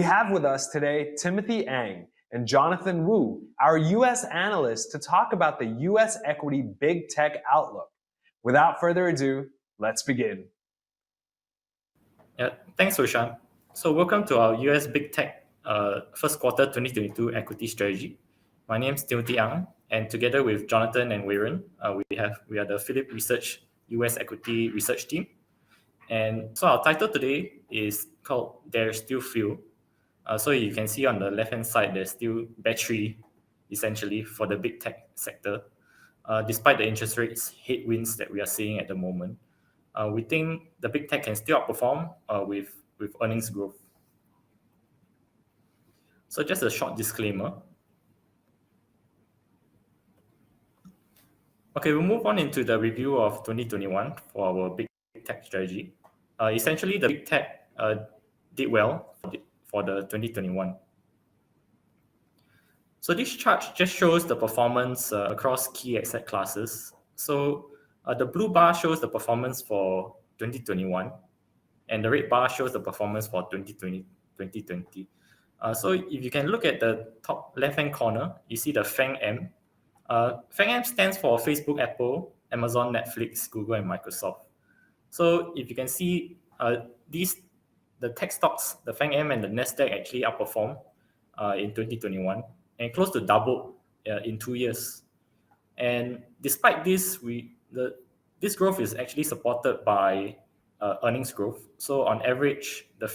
have with us today Timothy Ang and Jonathan Wu, our U.S. analysts, to talk about the U.S. equity big tech outlook. Without further ado, let's begin. Yeah, thanks, Roshan. So welcome to our US Big Tech first quarter 2022 equity strategy. My name is Timothy Ang, and together with Jonathan and Weiren, we are the Phillip Research US Equity Research Team. And so our title today is called There's Still Fuel. So you can see on the left-hand side, there's still battery, essentially, for the big tech sector, despite the interest rates headwinds that we are seeing at the moment. We think the big tech can still outperform with earnings growth. So just a short disclaimer. Okay, we'll move on into the review of 2021 for our big tech strategy. Essentially, the big tech did well for the 2021. So this chart just shows the performance across key asset classes. So the blue bar shows the performance for 2021, and the red bar shows the performance for 2020. So if you can look at the top left-hand corner, you see the FANG M. FANG M stands for Facebook, Apple, Amazon, Netflix, Google, and Microsoft. So if you can see the tech stocks, the FANG M and the Nasdaq actually outperformed in 2021 and close to doubled in 2 years. And despite this, this growth is actually supported by earnings growth. So on average, the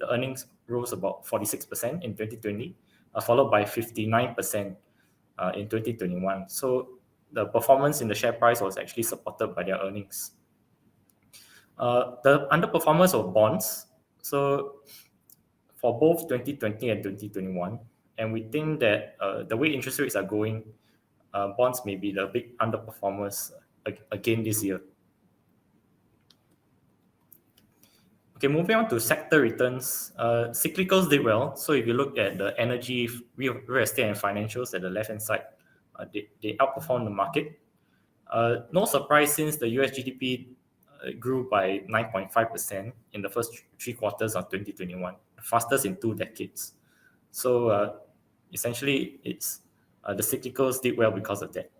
earnings rose about 46% in 2020, followed by 59% in 2021. So the performance in the share price was actually supported by their earnings. The underperformance of bonds, so for both 2020 and 2021, and we think that the way interest rates are going, bonds may be the big underperformers again this year. Okay, moving on to sector returns. Cyclicals did well. So if you look at the energy, real estate, and financials at the left-hand side, they outperformed the market. No surprise since the US GDP grew by 9.5% in the first 3 quarters of 2021, the fastest in 2 decades. So essentially, it's the cyclicals did well because of that.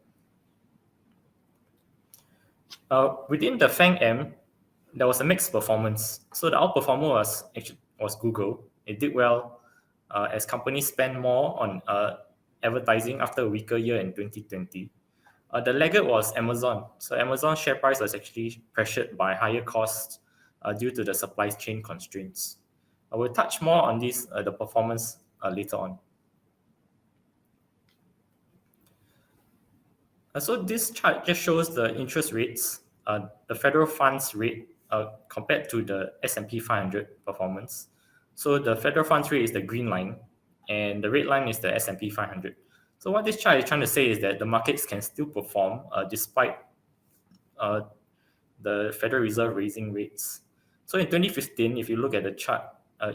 Within the FANG M, there was a mixed performance. So the outperformer was Google. It did well as companies spend more on advertising after a weaker year in 2020. The laggard was Amazon. So Amazon's share price was actually pressured by higher costs due to the supply chain constraints. I will touch more on the performance later on. So this chart just shows the interest rates, the federal funds rate compared to the S&P 500 performance. So the federal funds rate is the green line, and the red line is the S&P 500. So what this chart is trying to say is that the markets can still perform despite the Federal Reserve raising rates. So in 2015, if you look at the chart,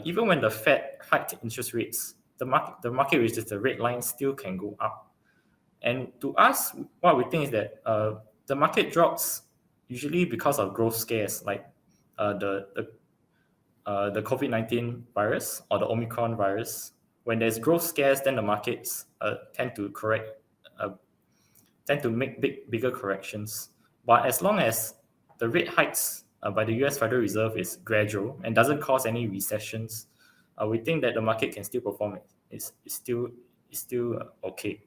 even when the Fed hiked interest rates, the market, which is the red line, still can go up. And to us, what we think is that the market drops usually because of growth scares like the COVID-19 virus or the Omicron virus. When there's growth scares, then the markets tend to make bigger corrections. But as long as the rate hikes by the US Federal Reserve is gradual and doesn't cause any recessions, we think that the market can still perform. It's still okay.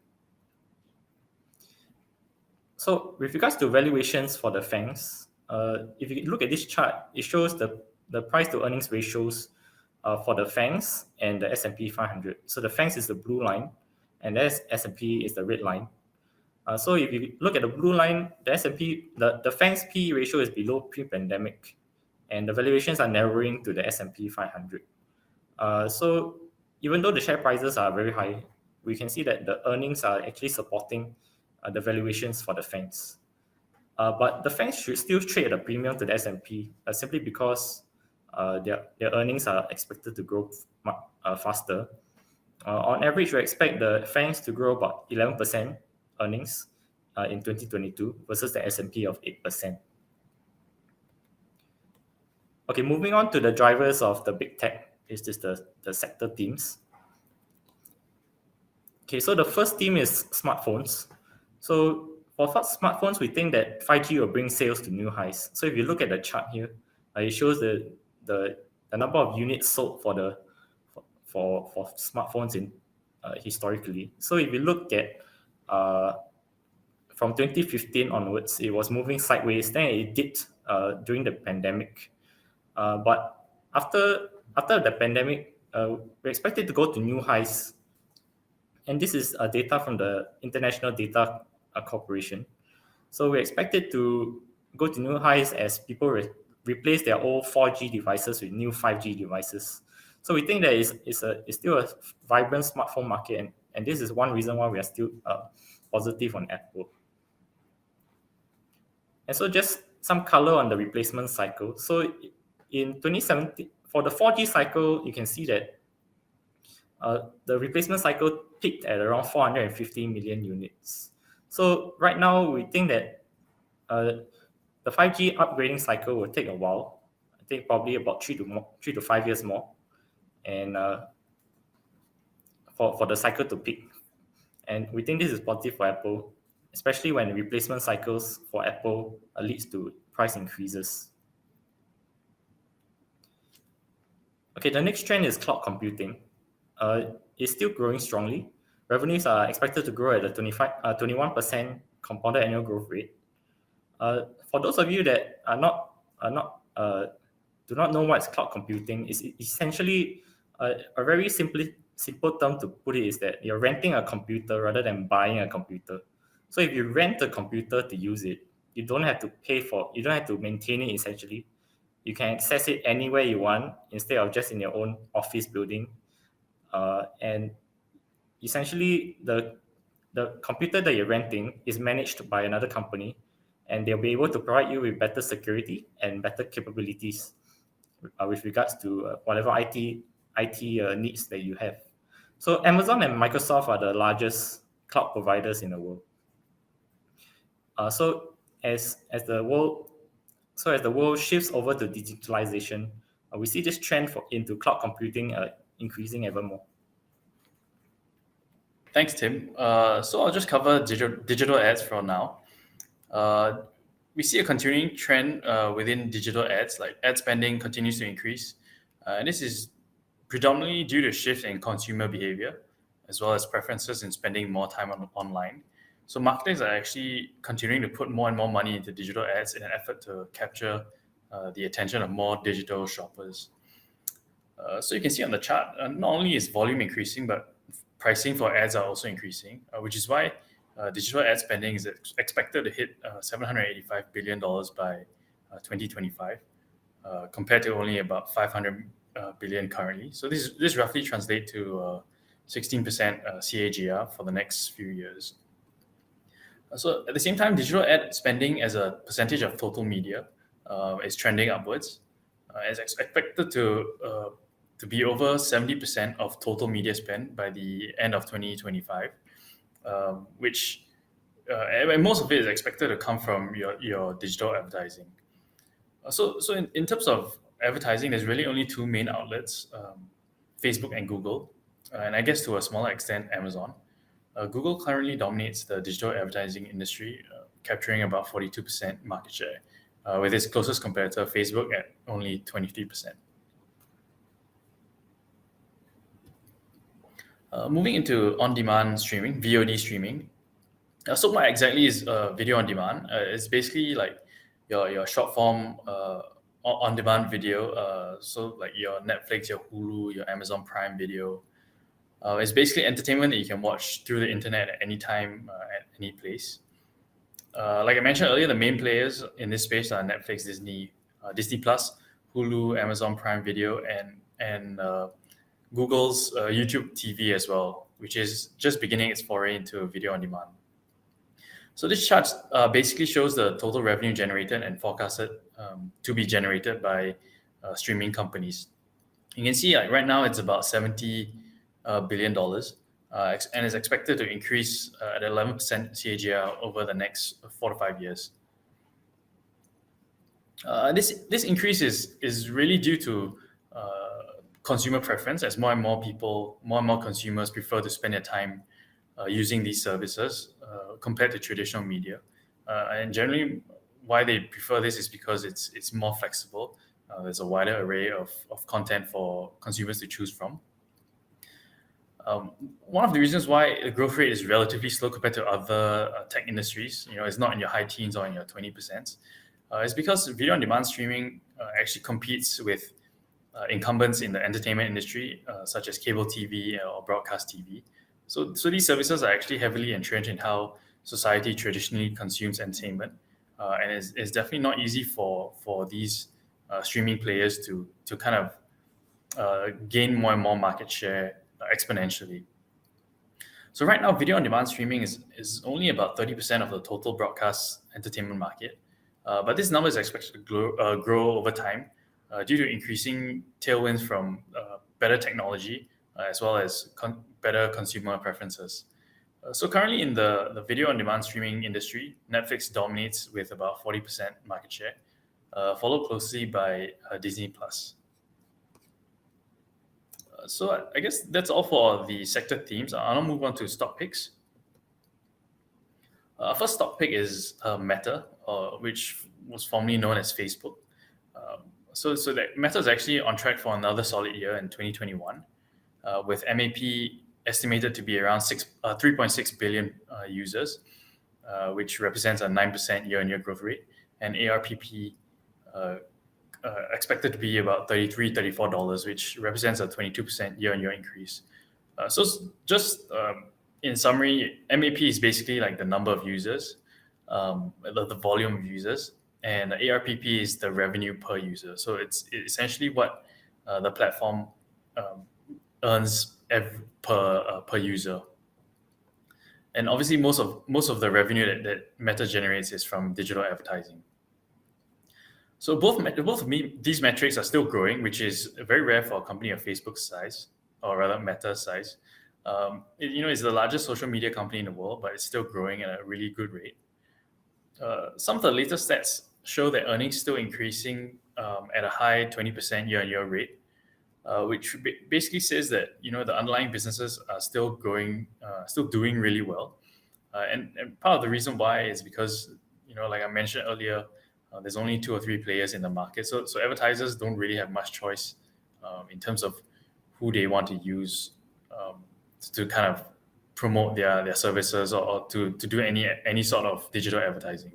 So with regards to valuations for the FANGs, if you look at this chart, it shows the price to earnings ratios for the FANGs and the S&P 500. So the FANGs is the blue line, and the S&P is the red line. So if you look at the blue line, the FANGs P ratio is below pre-pandemic, and the valuations are narrowing to the S&P 500. So even though the share prices are very high, we can see that the earnings are actually supporting the valuations for the FANGs. But the FANGs should still trade at a premium to the S&P simply because their earnings are expected to grow faster. On average, we expect the FANGs to grow about 11% earnings in 2022 versus the S&P of 8%. Okay, moving on to the drivers of the big tech. is this the sector themes. Okay, so the first theme is smartphones. So for smartphones, we think that 5G will bring sales to new highs. So if you look at the chart here, it shows the number of units sold for smartphones in historically. So if you look at from 2015 onwards, it was moving sideways. Then it dipped during the pandemic. But after the pandemic, we expect it to go to new highs. And this is data from the International Data Corporation. So we expect it to go to new highs as people replace their old 4G devices with new 5G devices. So we think that it's still a vibrant smartphone market, and this is one reason why we are still positive on Apple. And so just some color on the replacement cycle. So in 2017, for the 4G cycle, you can see that the replacement cycle peaked at around 450 million units. So right now, we think that the 5G upgrading cycle will take a while. I think probably about 3 to 5 years more, and for the cycle to peak. And we think this is positive for Apple, especially when replacement cycles for Apple leads to price increases. Okay, the next trend is cloud computing. It's still growing strongly. Revenues are expected to grow at a 21% compounded annual growth rate. For those of you that do not know what's cloud computing, it's essentially a very simple term to put it is that you're renting a computer rather than buying a computer. So if you rent a computer to use it, you don't have to maintain it essentially. You can access it anywhere you want instead of just in your own office building. And essentially, the computer that you're renting is managed by another company, and they'll be able to provide you with better security and better capabilities with regards to whatever IT needs that you have. So Amazon and Microsoft are the largest cloud providers in the world. So as the world shifts over to digitalization, we see this trend into cloud computing increasing ever more. Thanks, Tim. So I'll just cover digital ads for now. We see a continuing trend within digital ads, like ad spending continues to increase. And this is predominantly due to shift in consumer behavior, as well as preferences in spending more time online. So marketers are actually continuing to put more and more money into digital ads in an effort to capture the attention of more digital shoppers. So you can see on the chart, not only is volume increasing, but pricing for ads are also increasing, which is why digital ad spending is expected to hit $785 billion by 2025, compared to only about 500 billion currently. So this roughly translates to 16% CAGR for the next few years. So at the same time, digital ad spending as a percentage of total media is trending upwards. It's expected to be over 70% of total media spend by the end of 2025, which and most of it is expected to come from your digital advertising. So in terms of advertising, there's really only two main outlets, Facebook and Google, and I guess to a smaller extent, Amazon. Google currently dominates the digital advertising industry, capturing about 42% market share, with its closest competitor, Facebook, at only 23%. Moving into on-demand streaming, VOD streaming. So what exactly is video on demand? It's basically like your short form on-demand video. So like your Netflix, your Hulu, your Amazon Prime Video. It's basically entertainment that you can watch through the internet at any time, at any place. Like I mentioned earlier, the main players in this space are Netflix, Disney Plus, Hulu, Amazon Prime Video, and Google's YouTube TV as well, which is just beginning its foray into video on demand. So this chart basically shows the total revenue generated and forecasted to be generated by streaming companies. You can see like right now it's about $70 billion, and is expected to increase at 11% CAGR over the next 4 to 5 years. This increase is really due to consumer preference as more and more consumers prefer to spend their time using these services compared to traditional media. And generally, why they prefer this is because it's more flexible. There's a wider array of content for consumers to choose from. One of the reasons why the growth rate is relatively slow compared to other tech industries, it's not in your high teens or in your 20%, is because video on demand streaming actually competes with incumbents in the entertainment industry, such as cable TV or broadcast TV. So these services are actually heavily entrenched in how society traditionally consumes entertainment, and it's definitely not easy for these streaming players to kind of gain more and more market share exponentially. So right now, video on demand streaming is only about 30% of the total broadcast entertainment market, but this number is expected to grow over time due to increasing tailwinds from better technology as well as better consumer preferences. So currently in the video on demand streaming industry, Netflix dominates with about 40% market share, followed closely by Disney+. So I guess that's all for the sector themes. I'll now move on to stock picks. First stock pick is Meta, which was formerly known as Facebook. So that Meta is actually on track for another solid year in 2021, with MAP estimated to be around 3.6 billion users, which represents a 9% year-on-year growth rate, and ARPP expected to be about $33-$34, which represents a 22% year-on-year increase. So just in summary, MAP is basically like the number of users, the volume of users, and the ARPP is the revenue per user. So it's essentially what the platform earns per user. And obviously, most of the revenue that Meta generates is from digital advertising. So both of these metrics are still growing, which is very rare for a company of Facebook's size, or rather Meta's size. It's the largest social media company in the world, but it's still growing at a really good rate. Some of the latest stats show that earnings still increasing at a high 20% year-on-year rate, which basically says that the underlying businesses are still growing, still doing really well. And part of the reason why is because like I mentioned earlier, there's only 2 or 3 players in the market, so advertisers don't really have much choice in terms of who they want to use to kind of promote their services or to do any sort of digital advertising.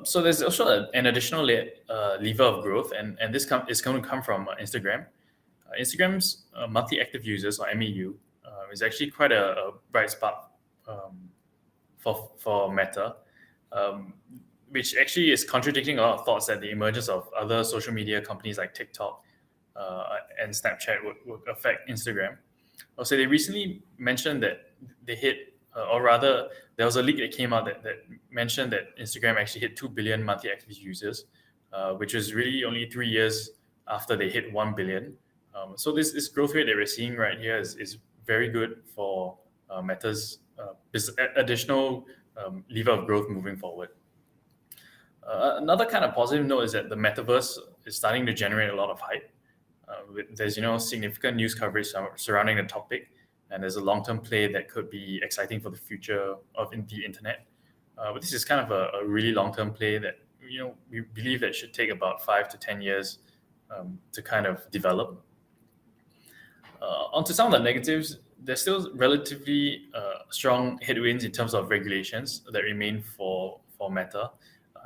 So there's also an additional lever of growth, and this is going to come from Instagram. Instagram's monthly active users, or MAU, is actually quite a bright spot for Meta, which actually is contradicting a lot of thoughts that the emergence of other social media companies like TikTok and Snapchat would affect Instagram. Also, they recently mentioned that they hit, or rather, there was a leak that came out that mentioned that Instagram actually hit 2 billion monthly active users, which was really only 3 years after they hit 1 billion. So this growth rate that we're seeing right here is very good for Meta's additional lever of growth moving forward. Another kind of positive note is that the metaverse is starting to generate a lot of hype. There's significant news coverage surrounding the topic, and there's a long-term play that could be exciting for the future of the internet. But this is kind of a really long-term play that we believe that should take about 5 to 10 years to kind of develop. Onto some of the negatives, there's still relatively strong headwinds in terms of regulations that remain for Meta.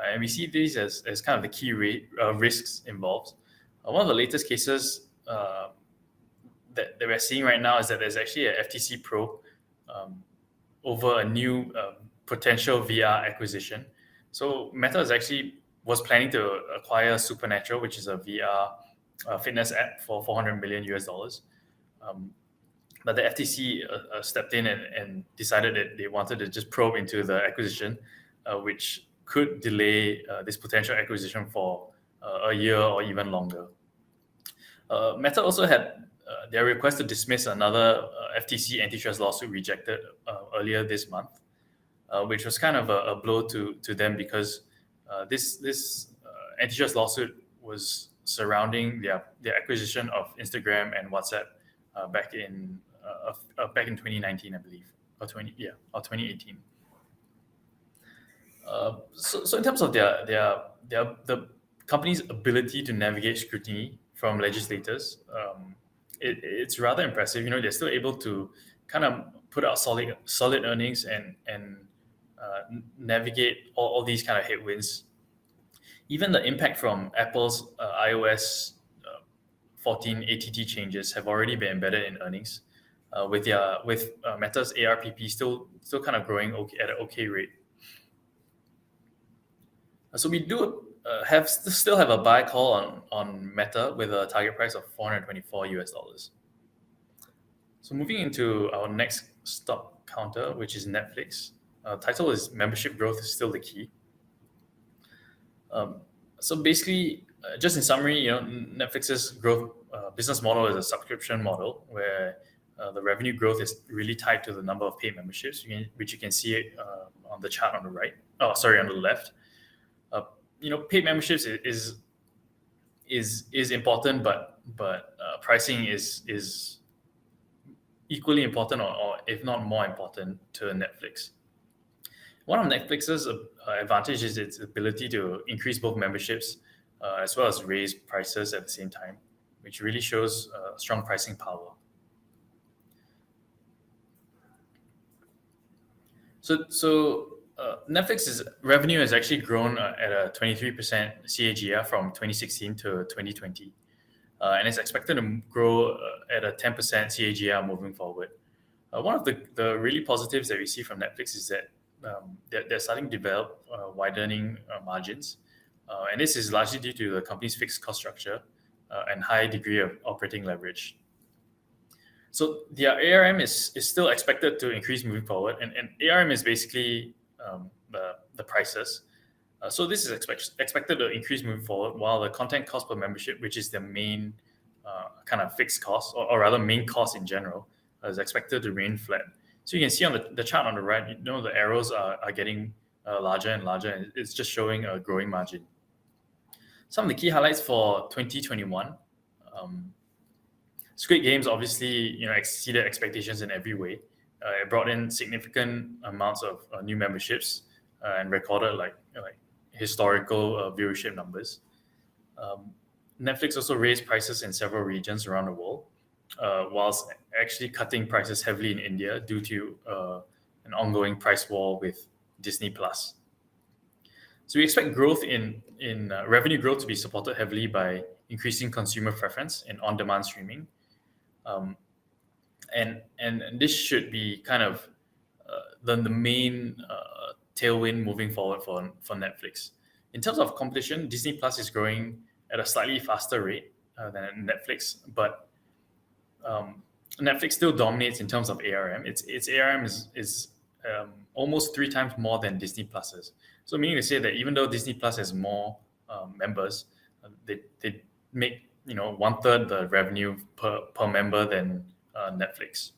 And we see these as kind of the key risks involved. One of the latest cases that we're seeing right now is that there's actually a FTC probe over a new potential VR acquisition. So Meta was planning to acquire Supernatural, which is a VR fitness app, for $400 million US. But the FTC stepped in and decided that they wanted to just probe into the acquisition, which could delay this potential acquisition for a year or even longer. Meta also had their request to dismiss another FTC antitrust lawsuit rejected earlier this month, which was kind of a blow to them because this antitrust lawsuit was surrounding their acquisition of Instagram and WhatsApp back in 2019, I believe, or 2018. So in terms of the company's ability to navigate scrutiny from legislators, it's rather impressive. They're still able to kind of put out solid earnings and navigate all these kind of headwinds. Even the impact from Apple's iOS 14 ATT changes have already been embedded in earnings, with Meta's ARPP still kind of growing at an okay rate. So we do still have a buy call on Meta with a target price of $424. So moving into our next stock counter, which is Netflix. Title is membership growth is still the key. So basically, just in summary, Netflix's growth business model is a subscription model where the revenue growth is really tied to the number of paid memberships, which you can see on the chart on the right. On the left. Paid memberships is important, but pricing is equally important, or if not more important, to Netflix. One of Netflix's advantage is its ability to increase both memberships as well as raise prices at the same time, which really shows strong pricing power. So Netflix's revenue has actually grown at a 23% CAGR from 2016 to 2020, and it's expected to grow at a 10% CAGR moving forward. One of the really positives that we see from Netflix is that they're starting to develop widening margins, and this is largely due to the company's fixed cost structure and high degree of operating leverage. So their ARM is still expected to increase moving forward, and ARM is basically the prices. So this is expected to increase moving forward, while the content cost per membership, which is the main kind of fixed cost, or rather main cost in general, is expected to remain flat. So you can see on the chart on the right, the arrows are getting larger and larger, and it's just showing a growing margin. Some of the key highlights for 2021. Squid Games obviously exceeded expectations in every way. It brought in significant amounts of new memberships and recorded like historical viewership numbers. Netflix also raised prices in several regions around the world, whilst actually cutting prices heavily in India due to an ongoing price war with Disney+. So we expect growth in revenue growth to be supported heavily by increasing consumer preference in on-demand streaming. And this should be kind of the main tailwind moving forward for Netflix. In terms of competition, Disney Plus is growing at a slightly faster rate than Netflix, but Netflix still dominates in terms of ARM. Its ARM is almost 3 times more than Disney Plus's. So meaning to say that even though Disney Plus has more members, they make 1/3 the revenue per member than Netflix.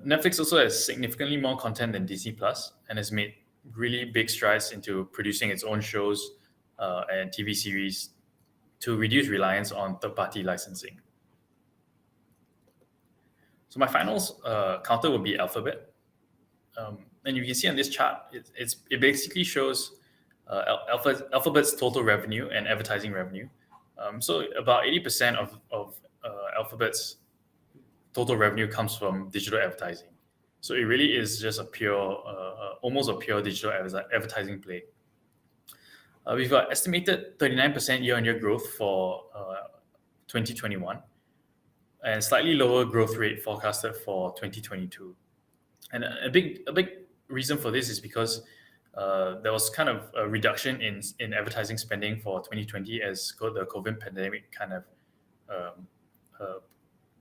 Netflix also has significantly more content than Disney Plus and has made really big strides into producing its own shows and TV series to reduce reliance on third-party licensing. So my final counter would be Alphabet. And you can see on this chart, it basically shows Alphabet's total revenue and advertising revenue. So about 80% of Alphabet's total revenue comes from digital advertising. So it really is just almost a pure digital advertising play. We've got estimated 39% year-on-year growth for 2021, and slightly lower growth rate forecasted for 2022. And a big reason for this is because there was kind of a reduction in advertising spending for 2020 as the COVID pandemic kind of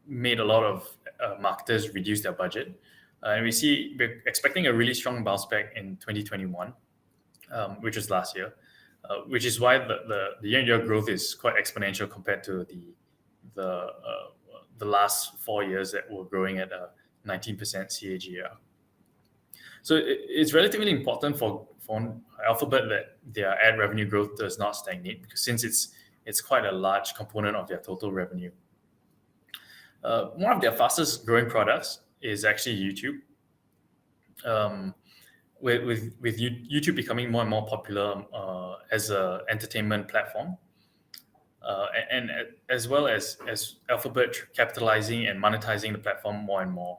made a lot of marketers reduce their budget. And we're expecting a really strong bounce back in 2021, which was last year, which is why the year-on-year growth is quite exponential compared to the last 4 years that were growing at a 19% CAGR. So it's relatively important for Alphabet that their ad revenue growth does not stagnate, because since it's it's quite a large component of their total revenue. One of their fastest growing products is actually YouTube. With YouTube becoming more and more popular as an entertainment platform, and as well as Alphabet capitalizing and monetizing the platform more and more,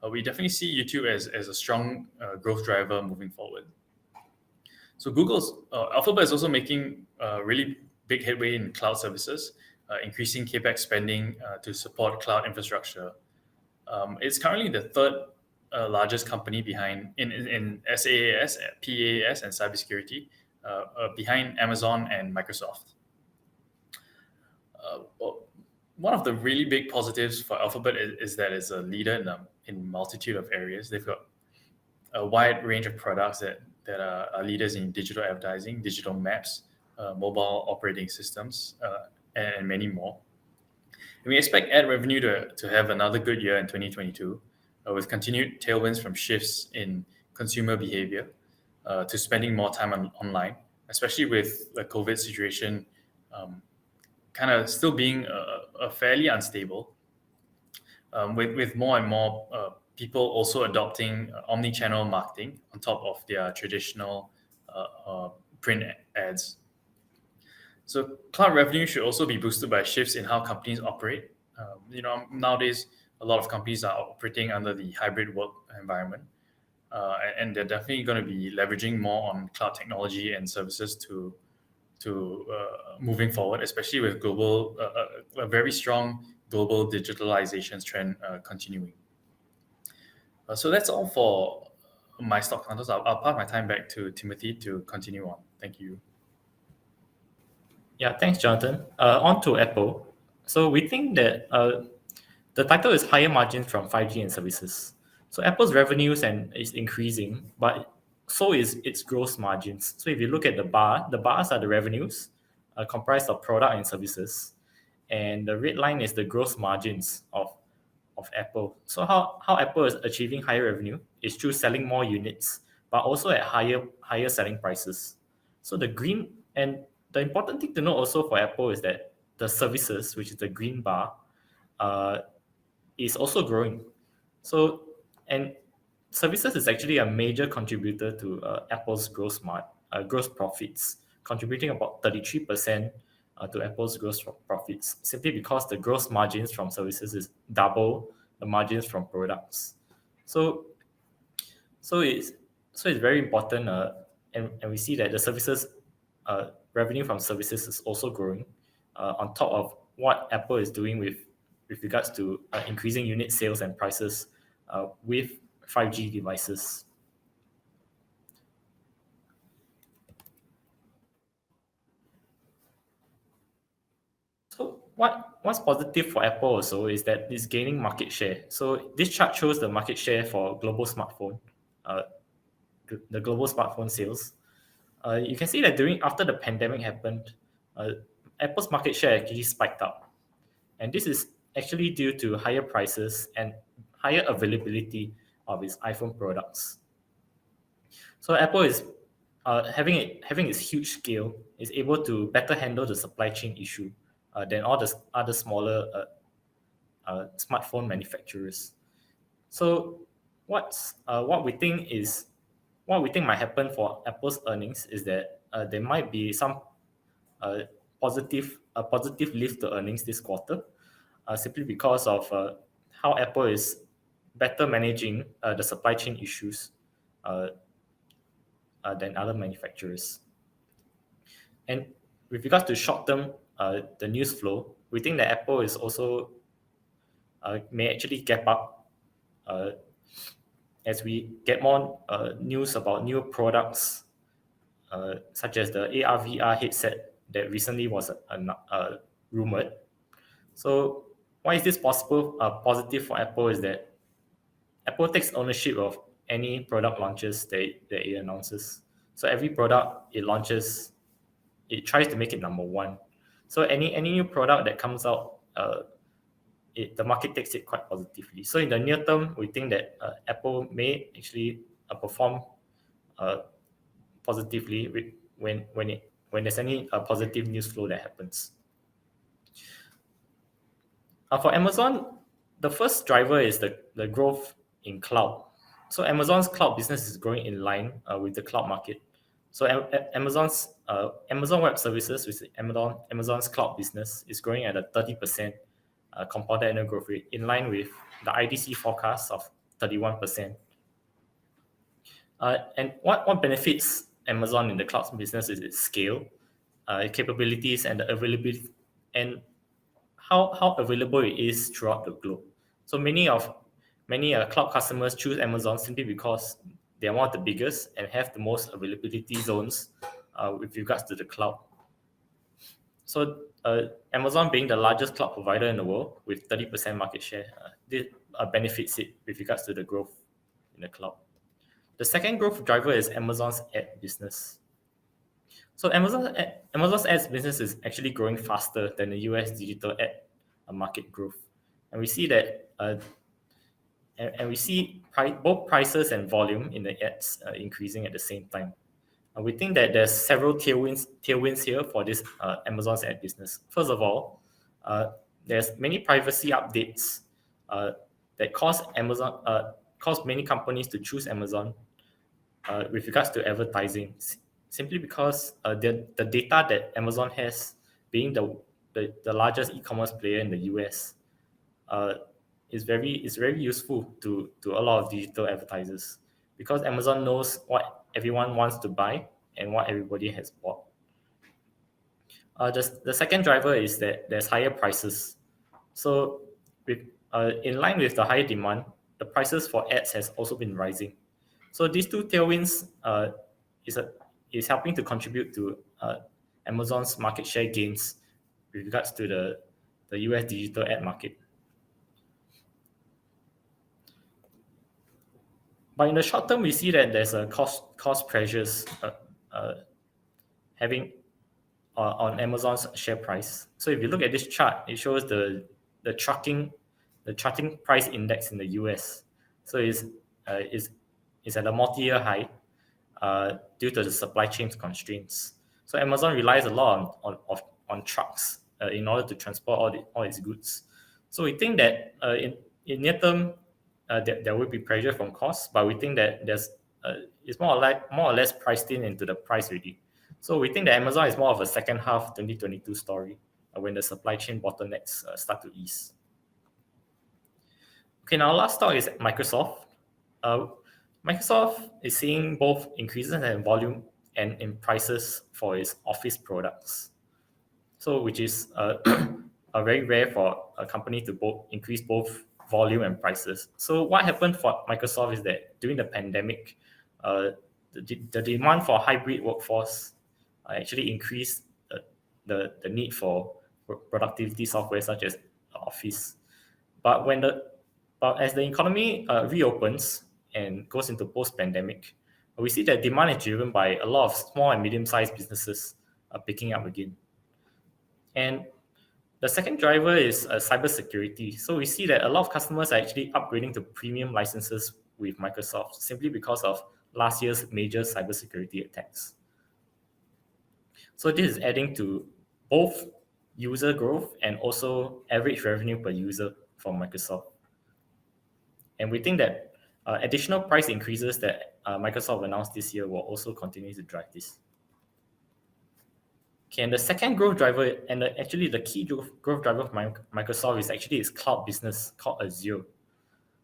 we definitely see YouTube as a strong growth driver moving forward. So Alphabet is also making really big headway in cloud services, increasing capex spending to support cloud infrastructure. It's currently the third largest company behind in SaaS, PaaS, and cybersecurity, behind Amazon and Microsoft. One of the really big positives for Alphabet is that it's a leader in multitude of areas. They've got a wide range of products that are leaders in digital advertising, digital maps, mobile operating systems, and many more. And we expect ad revenue to have another good year in 2022, with continued tailwinds from shifts in consumer behavior to spending more time online, especially with the COVID situation kind of still being fairly unstable, with more and more people also adopting omni-channel marketing on top of their traditional print ads. So cloud revenue should also be boosted by shifts in how companies operate. Nowadays, a lot of companies are operating under the hybrid work environment, and they're definitely going to be leveraging more on cloud technology and services to moving forward, especially with a very strong global digitalization trend continuing. So that's all for my stock fundamentals. I'll pass my time back to Timothy to continue on. Thank you. Yeah, thanks, Jonathan. On to Apple. So we think that the title is higher margins from 5G and services. So Apple's revenues is increasing, but so is its gross margins. So if you look at the bars are the revenues comprised of product and services, and the red line is the gross margins of Apple. So how Apple is achieving higher revenue is through selling more units, but also at higher selling prices. So the important thing to note also for Apple is that the services, which is the green bar, is also growing. So, and services is actually a major contributor to Apple's gross profits, contributing about 33% to Apple's gross profits, simply because the gross margins from services is double the margins from products. So it's very important, and we see that the services revenue from services is also growing on top of what Apple is doing with regards to increasing unit sales and prices with 5G devices. So what's positive for Apple also is that it's gaining market share. So this chart shows the market share for global smartphone, the global smartphone sales. You can see that after the pandemic happened, Apple's market share actually spiked up. And this is actually due to higher prices and higher availability of its iPhone products. So Apple is having its huge scale, is able to better handle the supply chain issue than all the other smaller smartphone manufacturers. So what we think might happen for Apple's earnings is that there might be some positive lift to earnings this quarter, simply because of how Apple is better managing the supply chain issues than other manufacturers. And with regards to short-term, the news flow, we think that Apple is also may actually gap up as we get more news about new products, such as the AR/VR headset that recently was rumored. So why is this positive for Apple is that Apple takes ownership of any product launches that it announces. So every product it launches, it tries to make it number one. So any new product that comes out, the market takes it quite positively. So in the near term, we think that Apple may actually perform positively when there's any positive news flow that happens. For Amazon, the first driver is the growth in cloud. So Amazon's cloud business is growing in line with the cloud market. So Amazon Web Services, which is Amazon's cloud business, is growing at a 30% compounded annual growth rate, in line with the IDC forecast of 31%. And what benefits Amazon in the cloud business is its scale, capabilities, and the availability, and how available it is throughout the globe. So many cloud customers choose Amazon simply because they are one of the biggest and have the most availability zones with regards to the cloud. So Amazon being the largest cloud provider in the world with 30% market share, this benefits it with regards to the growth in the cloud. The second growth driver is Amazon's ad business. So Amazon's ads business is actually growing faster than the US digital ad market growth, and we see that and we see both prices and volume in the ads increasing at the same time. We think that there's several tailwinds here for this Amazon's ad business. First of all, there's many privacy updates that cause many companies to choose Amazon with regards to advertising, simply because the data that Amazon has, being the largest e-commerce player in the US, is very useful to a lot of digital advertisers, because Amazon knows what everyone wants to buy and what everybody has bought. The second driver is that there's higher prices. So in line with the higher demand, the prices for ads has also been rising. So these two tailwinds is helping to contribute to Amazon's market share gains with regards to the US digital ad market. But in the short term, we see that there's a cost pressures having on Amazon's share price. So if you look at this chart, it shows the trucking price index in the US. So it's at a multi-year high due to the supply chain constraints. So Amazon relies a lot on trucks in order to transport all its goods. So we think that in near term there will be pressure from costs, but we think that it's more or less priced into the price already. So we think that Amazon is more of a second half 2022 story when the supply chain bottlenecks start to ease. Okay, now last stock is Microsoft. Microsoft is seeing both increases in volume and in prices for its Office products. So which is very rare for a company to increase both volume and prices. So what happened for Microsoft is that during the pandemic, the demand for hybrid workforce actually increased the need for productivity software such as Office. But as the economy reopens and goes into post-pandemic, we see that demand is driven by a lot of small and medium-sized businesses picking up again. And the second driver is cybersecurity. So we see that a lot of customers are actually upgrading to premium licenses with Microsoft simply because of last year's major cybersecurity attacks. So this is adding to both user growth and also average revenue per user for Microsoft. And we think that additional price increases that Microsoft announced this year will also continue to drive this. Okay, and the second growth driver, and actually the key growth driver of Microsoft is actually its cloud business called Azure.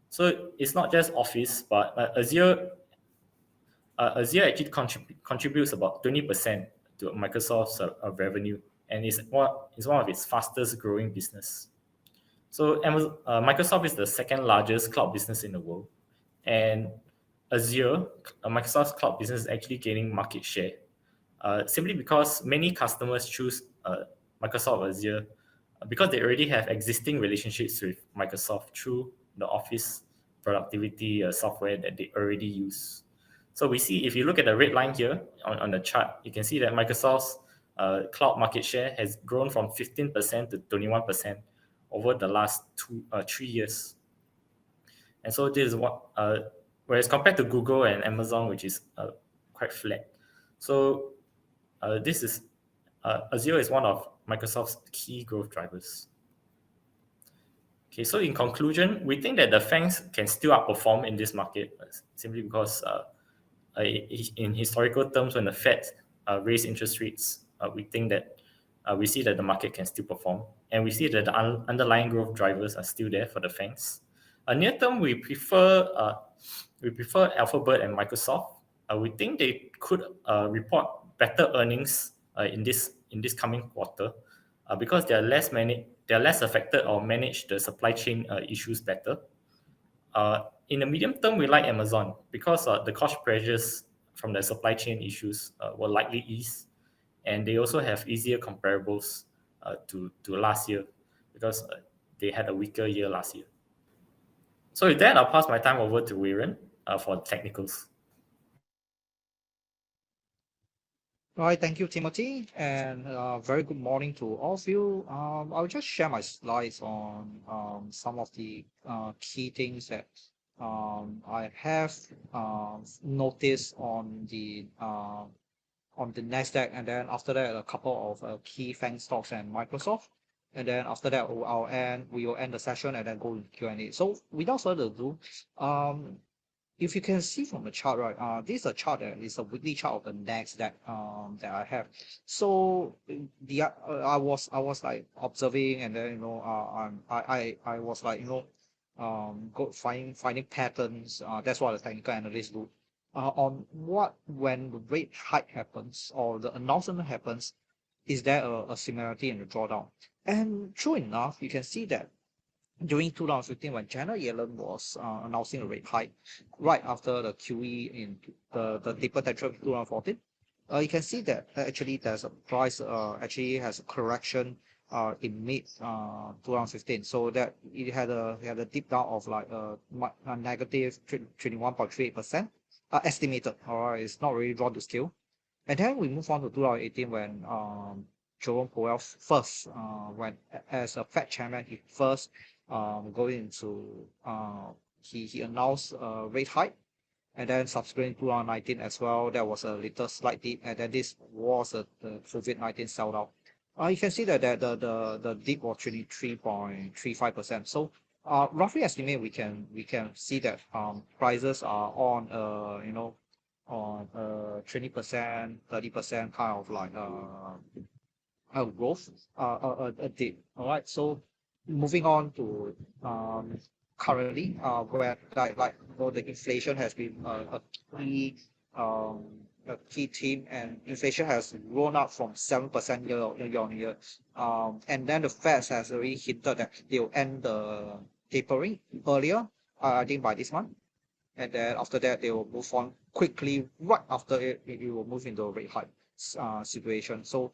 So it's not just Office, but Azure actually contributes about 20% to Microsoft's revenue, and is one of its fastest growing business. So Microsoft is the second largest cloud business in the world, and Azure, Microsoft's cloud business, is actually gaining market share. Simply because many customers choose Microsoft Azure because they already have existing relationships with Microsoft through the Office productivity software that they already use. So we see, if you look at the red line here on the chart, you can see that Microsoft's cloud market share has grown from 15% to 21% over the last 3 years. And so this is what, whereas compared to Google and Amazon, which is quite flat. So Azure is one of Microsoft's key growth drivers. Okay, so in conclusion, we think that the FANGs can still outperform in this market simply because in historical terms, when the Fed raise interest rates, we think that we see that the market can still perform, and we see that the underlying growth drivers are still there for the FANGs. Near term, we prefer Alphabet and Microsoft. We think they could report better earnings in this coming quarter because they are less affected or manage the supply chain issues better. In the medium term, we like Amazon because the cost pressures from the supply chain issues will likely ease, and they also have easier comparables to last year because they had a weaker year last year. So with that, I'll pass my time over to Weiren for technicals. All right, thank you, Timothy, and very good morning to all of you. I'll just share my slides on some of the key things that I have noticed on the Nasdaq, and then after that, a couple of key FANG stocks and Microsoft, and then after that, we will end the session and then go into Q&A. So without further ado, if you can see from the chart, right, this is a chart that is a weekly chart of the Nasdaq that I have. So I was like observing, and then I was like finding patterns. That's what the technical analysts do. On when the rate hike happens or the announcement happens, is there a similarity in the drawdown? And true enough, you can see that during 2015, when Janet Yellen was announcing a rate hike, right after the QE in the taper tantrum 2014, you can see that actually there's a price actually has a correction in mid 2015, so that it had a dip down of like a negative 21.38% estimated. All right, it's not really drawn to scale. And then we move on to 2018 when Jerome Powell first, when as a Fed chairman, he first going into he announced a rate hike, and then subsequently 2019 as well, there was a little slight dip, and then this was the COVID-19 sell down. You can see that the dip was 23.35%. So roughly estimate we can see that prices are on on 20%, 30% kind of like growth, a dip. All right, so moving on to currently, where the inflation has been a key theme, and inflation has grown up from 7% year on year, and then the Fed has already hinted that they will end the tapering earlier, I think by this month, and then after that they will move on quickly. Right after it will move into a rate hike situation. So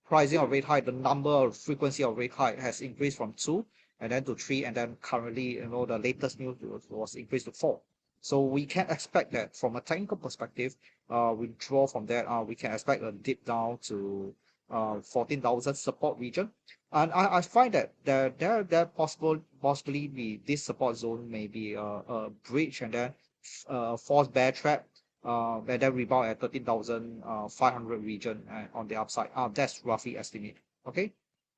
pricing of rate hike, the number of frequency of rate hike has increased from 2 and then to 3, and then currently the latest news was increased to 4. So we can expect that from a technical perspective, we draw from that, we can expect a dip down to 14,000 support region, and I find that there possibly be this support zone may be a bridge, and then false bear trap, and then rebound at 13,500 region on the upside. That's roughly estimate. Okay,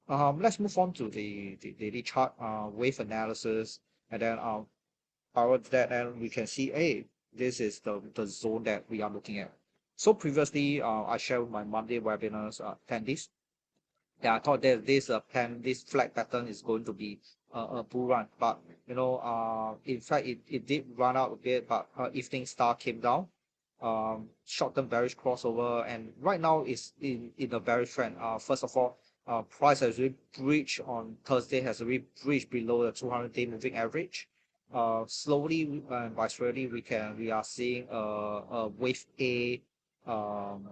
let's move on to the daily chart, wave analysis, and then power that, and we can see, hey, this is the zone that we are looking at. So previously, I shared my Monday webinars attendees. Yeah, I thought that this flag pattern is going to be a bull run, but in fact, it did run out a bit, but evening star came down, short-term bearish crossover, and right now is in a bearish trend. First of all, price has really breached on Thursday, has really breached below the 200-day moving average. Slowly and by slowly, we are seeing a wave A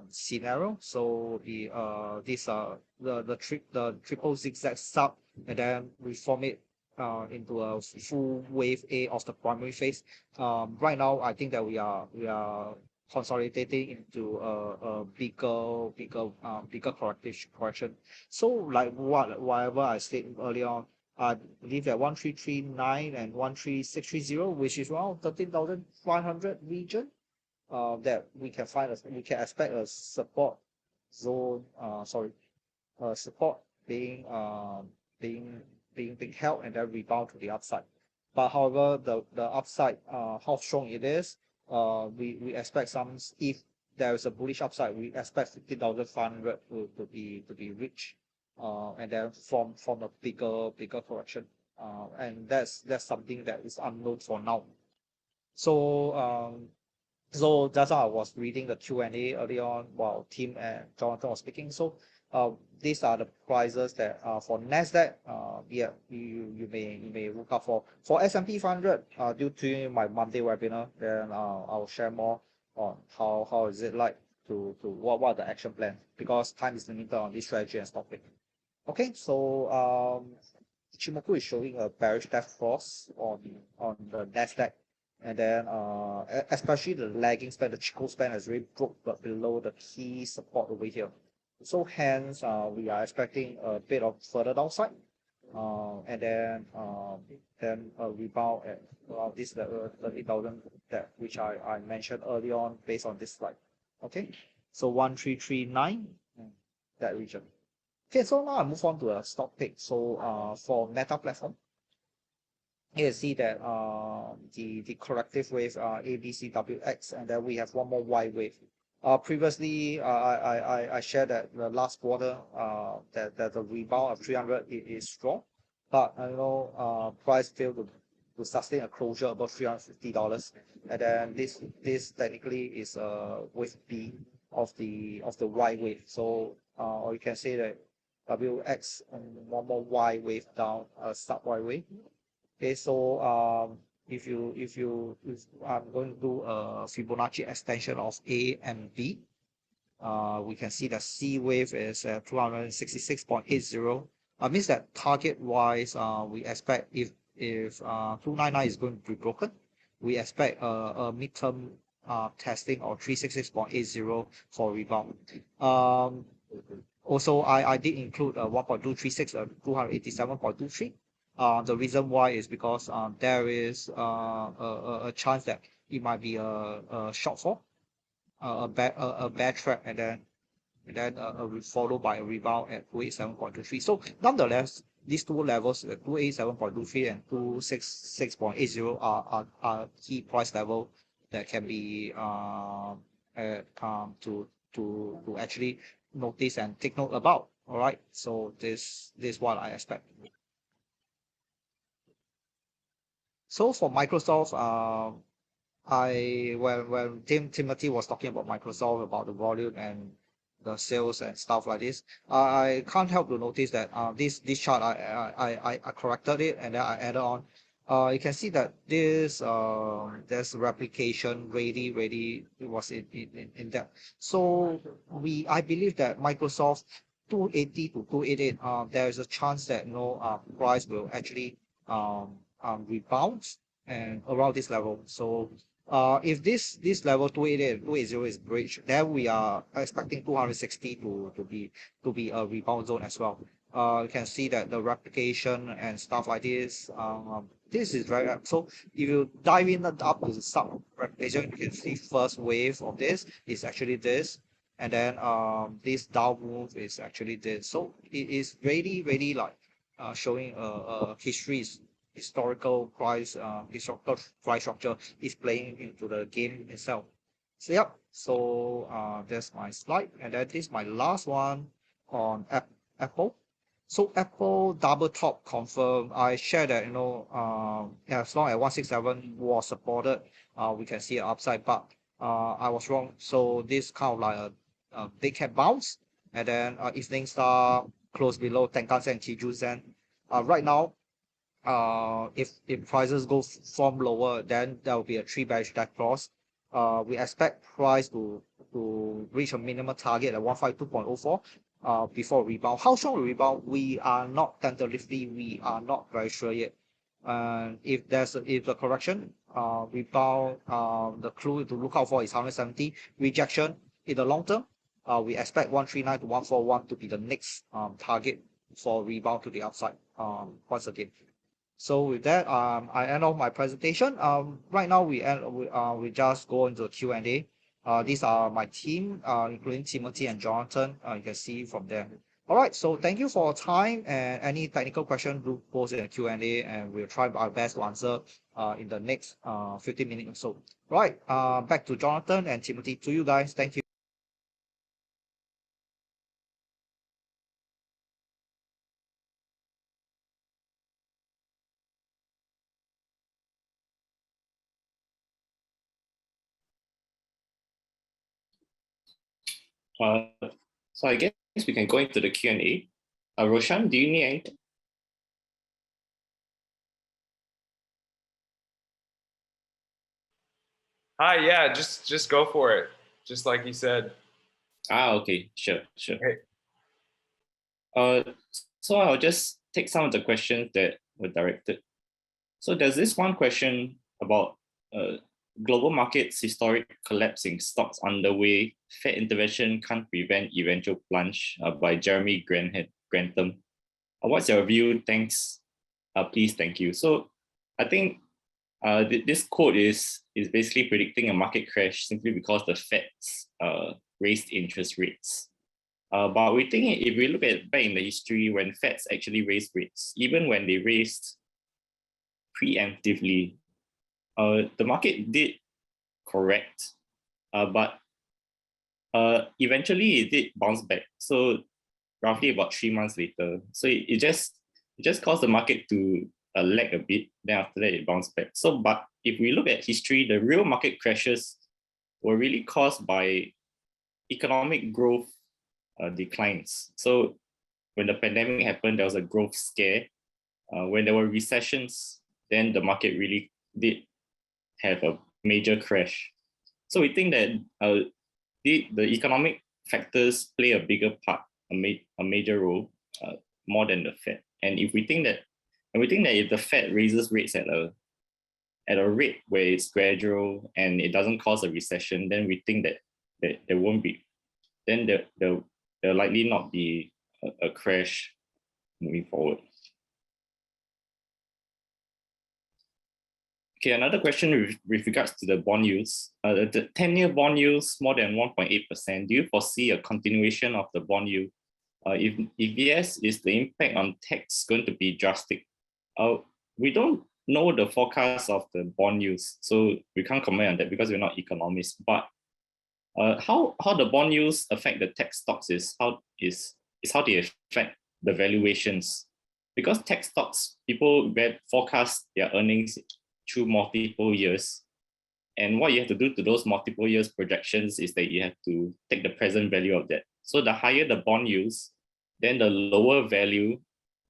scenario. So the triple zigzag sub, and then we form it into a full wave A of the primary phase. Right now, I think that we are consolidating into a bigger correction. So like whatever I stated earlier on, I believe that 1339 and 13630, which is around 13,500 region, that we can expect a support zone. Support being being held and then rebound to the upside. But however, the upside, how strong it is, we expect some, if there is a bullish upside, we expect 15,500 to be reached, and then from a bigger correction, and that's something that is unknown for now. So that's how I was reading the Q&A early on while Tim and Jonathan was speaking. So these are the prices that for Nasdaq, yeah, you may look out for. For S&P 500, due to my Monday webinar, then I'll share more on how is it like to what are the action plan, because time is limited on this strategy and topic. Okay, so Ichimoku is showing a bearish death cross on the Nasdaq. And then especially the lagging span, the Chico span has really broke but below the key support over here. So hence we are expecting a bit of further downside, and then a rebound at around this level 30,000 that which I mentioned early on based on this slide. Okay, so 1339, that region. Okay, so now I move on to a stock pick. So for Meta platform, you can see that the corrective wave ABCWX, and then we have one more Y wave. Previously, I shared that the last quarter that the rebound of 300 is strong, but you know price failed to sustain a closure above $350, and then this technically is wave B of the Y wave. So or you can say that WX and one more Y wave down, sub Y wave. Okay, so if I'm going to do a Fibonacci extension of A and B, we can see the C wave is 266.80. Means that target wise, we expect if 299 is going to be broken, we expect a midterm testing of 366.80 for rebound. Also, I did include 1.236, 287.23. The reason why is because there is a chance that it might be a shortfall, a bad trap, and then followed by a rebound at 287.23. So nonetheless, these two levels, 287.23 and 266.80, are key price level that can be to actually notice and take note about. All right, so this is what I expect. So for Microsoft, when Timothy was talking about Microsoft, about the volume and the sales and stuff like this, I can't help to notice that this chart I corrected it and then I added on. You can see that this there's replication ready it was in depth. So I believe that Microsoft 280 to 288, there is a chance that price will actually rebounds and around this level. So if this level 288 and 280 is breached, then we are expecting 260 to be a rebound zone as well. You can see that the replication and stuff like this, this is very so if you dive in up to the sub replication, you can see first wave of this is actually this, and then this down move is actually this. So it is really like showing a historical price structure is playing into the game itself. So yep, so that's my slide, and then this is my last one on Apple. So Apple double top confirm. I shared that as long as 167 was supported, we can see an upside, but I was wrong. So this kind of like a big cap bounce, and then evening star close below Tenkan-sen and Chiiju-sen. Right now, if prices go from lower, then there will be a 3 bearish death cross. We expect price to reach a minimum target at 152.04 before rebound. How strong the rebound? We are not tentatively, we are not very sure yet. If the correction rebound, the clue to look out for is 170 rejection in the long term. We expect 139 to 141 to be the next target for rebound to the upside once again. So with that, I end off my presentation. Right now we just go into Q&A. These are my team, including Timothy and Jonathan. You can see from there. All right, so thank you for your time, and any technical question, do post in the Q&A, and we'll try our best to answer in the next 15 minutes or so. Right, back to Jonathan and Timothy. To you guys, thank you. So I guess we can go into the Q&A. Roshan, do you need anything? Hi, yeah, just go for it. Just like you said. Okay, sure. Hey. So I'll just take some of the questions that were directed. So there's this one question about global markets historic collapsing, stocks underway, Fed intervention can't prevent eventual plunge, by Jeremy Grantham. What's your view? Thanks. Please, thank you. So I think this quote is basically predicting a market crash simply because the Fed's raised interest rates. But we think if we look at back in the history when Feds actually raised rates, even when they raised preemptively, the market did correct, but eventually it did bounce back. So roughly about 3 months later, so it just caused the market to lag a bit. Then after that, it bounced back. So, but if we look at history, the real market crashes were really caused by economic growth declines. So when the pandemic happened, there was a growth scare. When there were recessions, then the market really did have a major crash. So we think that the economic factors play a bigger part, a major role, more than the Fed. And we think that if the Fed raises rates at a rate where it's gradual and it doesn't cause a recession, then we think that there won't be, then there'll likely not be a crash moving forward. Okay, another question with regards to the bond yields. The 10-year bond yields more than 1.8%. Do you foresee a continuation of the bond yield? If yes, is the impact on tax going to be drastic? We don't know the forecast of the bond yields, so we can't comment on that because we're not economists. But how the bond yields affect the tech stocks is how they affect the valuations. Because tech stocks, people forecast their earnings through multiple years. And what you have to do to those multiple years projections is that you have to take the present value of that. So the higher the bond yields, then the lower value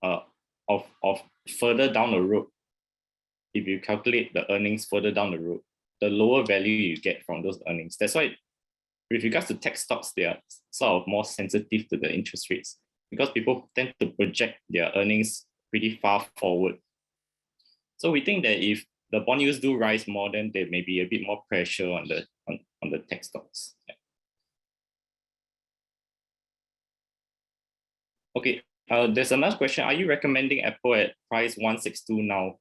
of further down the road. If you calculate the earnings further down the road, the lower value you get from those earnings. That's why with regards to tech stocks, they are sort of more sensitive to the interest rates because people tend to project their earnings pretty far forward. So we think that if the bond yields do rise more, then there may be a bit more pressure on the tech stocks. Yeah. Okay, there's another question. Are you recommending Apple at price 162 now?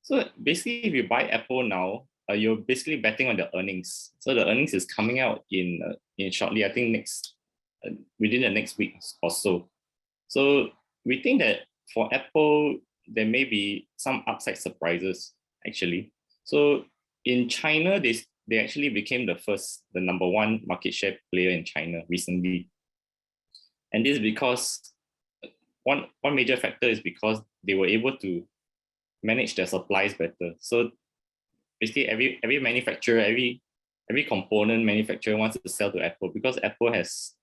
So basically, if you buy Apple now, you're basically betting on the earnings. So the earnings is coming out in shortly. I think within the next week or so. So we think that for Apple, there may be some upside surprises actually. So in China, they actually became the number one market share player in China recently. And this is because one major factor is because they were able to manage their supplies better. So basically every manufacturer, every component manufacturer wants to sell to Apple because Apple has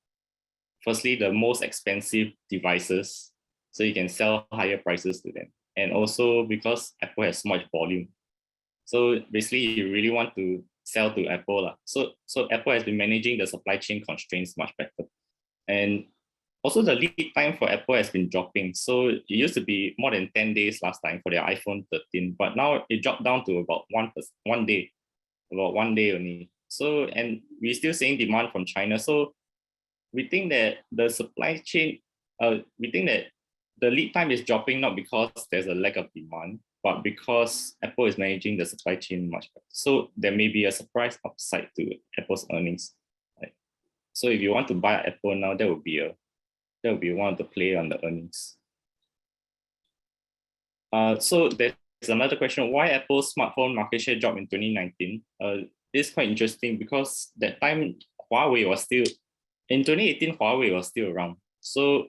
firstly the most expensive devices, so you can sell higher prices to them. And also because Apple has so much volume. So basically you really want to sell to Apple. So Apple has been managing the supply chain constraints much better. And also the lead time for Apple has been dropping. So it used to be more than 10 days last time for their iPhone 13, but now it dropped down to about one day only. So, and we're still seeing demand from China. So we think that the supply chain, we think that the lead time is dropping not because there's a lack of demand, but because Apple is managing the supply chain much better. So there may be a surprise upside to Apple's earnings. Right? So if you want to buy Apple now, that would be a that would be one of the play on the earnings. So there's another question: why Apple's smartphone market share dropped in 2019? It's quite interesting because that time Huawei was still in 2018. Huawei was still around, so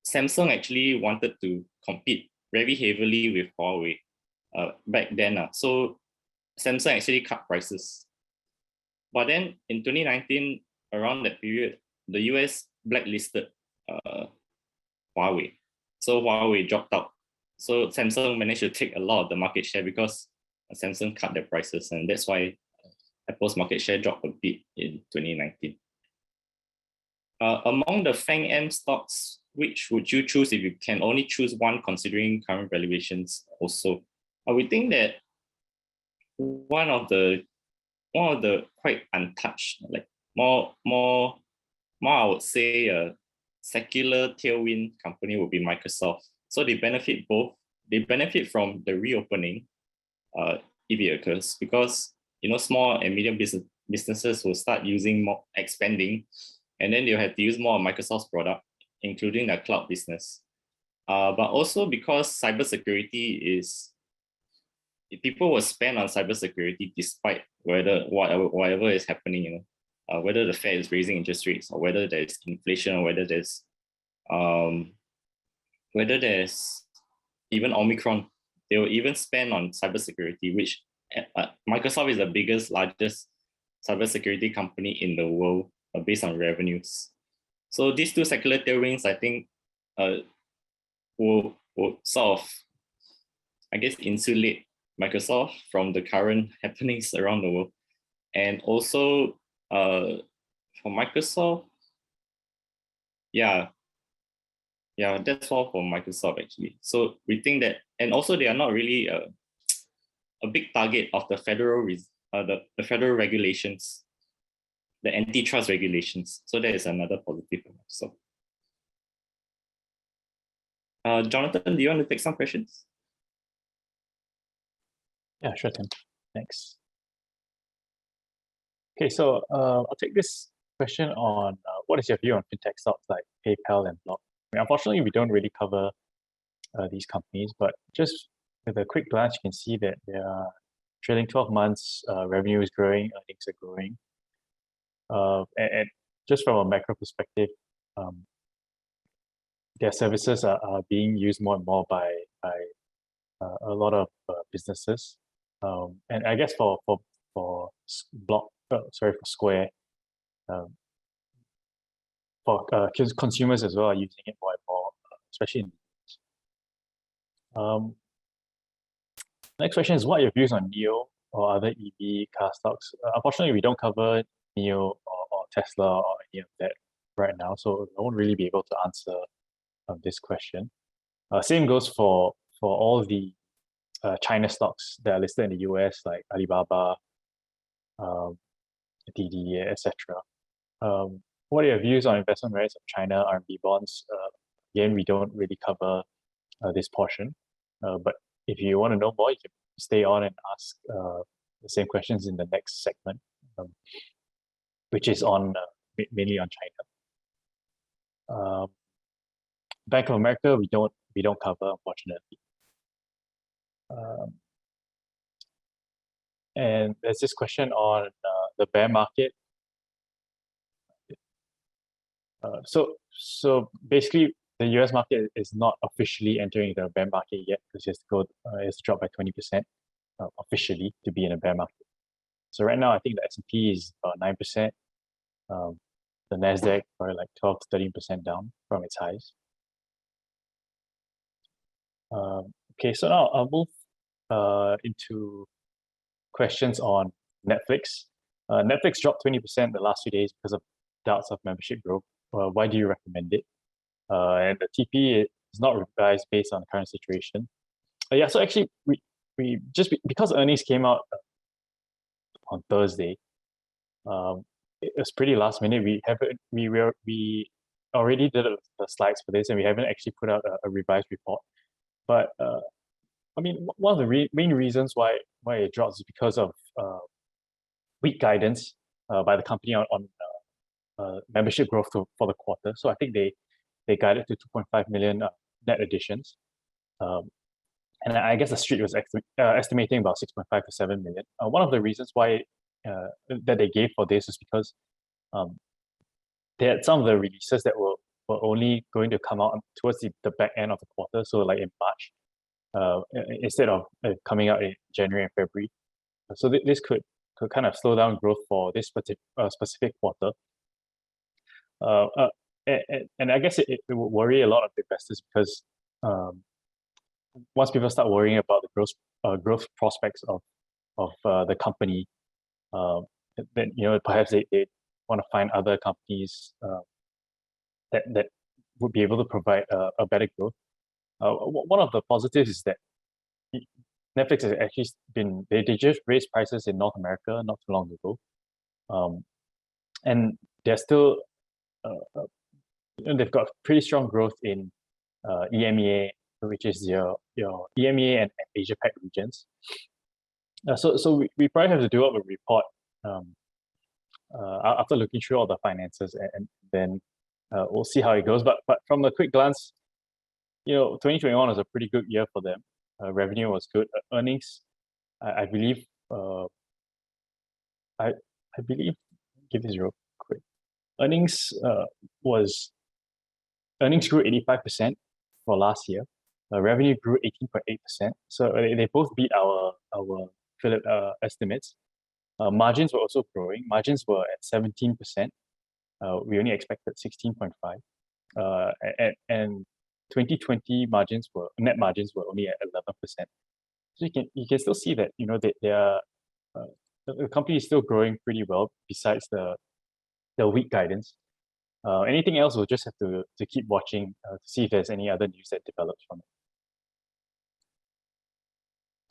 Samsung actually wanted to compete very heavily with Huawei back then. So Samsung actually cut prices. But then in 2019, around that period, the US blacklisted Huawei. So Huawei dropped out. So Samsung managed to take a lot of the market share because Samsung cut their prices, and that's why Apple's market share dropped a bit in 2019. Among the FANG stocks, which would you choose if you can only choose one considering current valuations also? We think that one of the quite untouched, like more I would say a secular tailwind company would be Microsoft. So they benefit from the reopening e-vehicles because small and medium businesses will start using more, expanding, and then they'll have to use more of Microsoft's product, including their cloud business. But also because cybersecurity is, people will spend on cybersecurity despite whatever is happening, whether the Fed is raising interest rates or whether there's inflation or whether there's even Omicron, they will even spend on cybersecurity, which Microsoft is the largest cybersecurity company in the world based on revenues. So these two secular tailwinds, I think, will sort of, I guess, insulate Microsoft from the current happenings around the world. And also for Microsoft, yeah, that's all for Microsoft actually. So we think that, and also they are not really a big target of the federal regulations, the antitrust regulations. So that is another positive for Microsoft. Jonathan, do you want to take some questions? Yeah, sure, Tim. Thanks. Okay, so I'll take this question on what is your view on fintech stocks like PayPal and Block? Unfortunately, we don't really cover these companies, but just with a quick glance, you can see that their trailing 12 months revenue is growing, earnings are growing. And just from a macro perspective, their services are being used more and more by a lot of businesses. And I guess for Square, for consumers as well are using it more and more, especially in next question is, what are your views on NIO or other EV car stocks? Unfortunately, we don't cover NIO or Tesla or any of that right now, so I won't really be able to answer this question. Same goes for all the China stocks that are listed in the US, like Alibaba, DD, etc. What are your views on investment rates of China RMB bonds? Again, we don't really cover this portion, but if you want to know more, you can stay on and ask the same questions in the next segment, which is on mainly on China. Bank of America, we don't cover, unfortunately. And there's this question on the bear market. So basically, the US market is not officially entering the bear market yet because it's dropped by 20% officially to be in a bear market. So right now, I think the S&P is about 9%. The Nasdaq probably like 12 to 13% down from its highs. Okay, so now I'll move into questions on Netflix. Netflix dropped 20% the last few days because of doubts of membership growth. Why do you recommend it? And the TP is not revised based on the current situation. Yeah, so actually, we just because earnings came out on Thursday, it was pretty last minute. We already did the slides for this, and we haven't actually put out a revised report. But I mean, one of the main reasons why it drops is because of weak guidance by the company on membership growth for the quarter. So I think they they guided to 2.5 million net additions. And I guess the street was estimating about 6.5 to 7 million. One of the reasons why that they gave for this is because they had some of the releases that were only going to come out towards the back end of the quarter, so like in March, instead of coming out in January and February. So this could kind of slow down growth for this specific quarter. And I guess it will worry a lot of investors because once people start worrying about the growth prospects of the company, then perhaps they want to find other companies that would be able to provide a better growth. One of the positives is that Netflix has actually they just raised prices in North America not too long ago, and they're still they've got pretty strong growth in EMEA, which is your EMEA and Asia Pac regions. So we probably have to do up a report after looking through all the finances, and then we'll see how it goes. But from a quick glance, 2021 was a pretty good year for them. Revenue was good. Earnings, I believe, give this real quick. Earnings grew 85% for last year. Revenue grew 18.8%. So they both beat our Phillip estimates. Margins were also growing. Margins were at 17%. We only expected 16.5%. And 2020 net margins were only at 11%. So you can still see that they are the company is still growing pretty well besides the weak guidance. Anything else, we'll just have to keep watching to see if there's any other news that develops from it.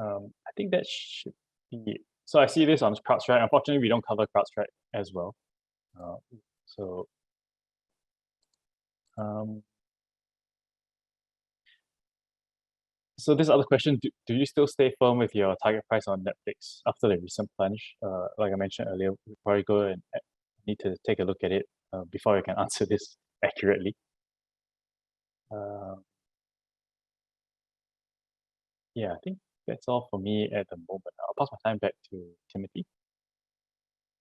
I think that should be it. So I see this on CrowdStrike. Unfortunately, we don't cover CrowdStrike as well. So this other question, do you still stay firm with your target price on Netflix after the recent plunge? Like I mentioned earlier, we probably go and need to take a look at it before we can answer this accurately. Yeah, I think that's all for me at the moment. I'll pass my time back to Timothy.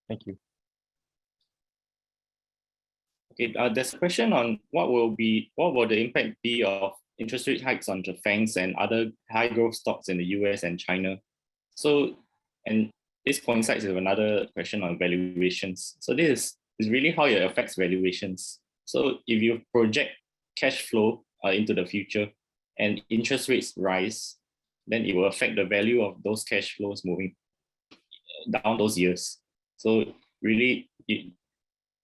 Thank you. Okay, there's a question on what will the impact be of interest rate hikes on the FANGs and other high growth stocks in the US and China. So, and this coincides with another question on valuations. So this is really how it affects valuations. So if you project cash flow into the future and interest rates rise, then it will affect the value of those cash flows moving down those years. So really,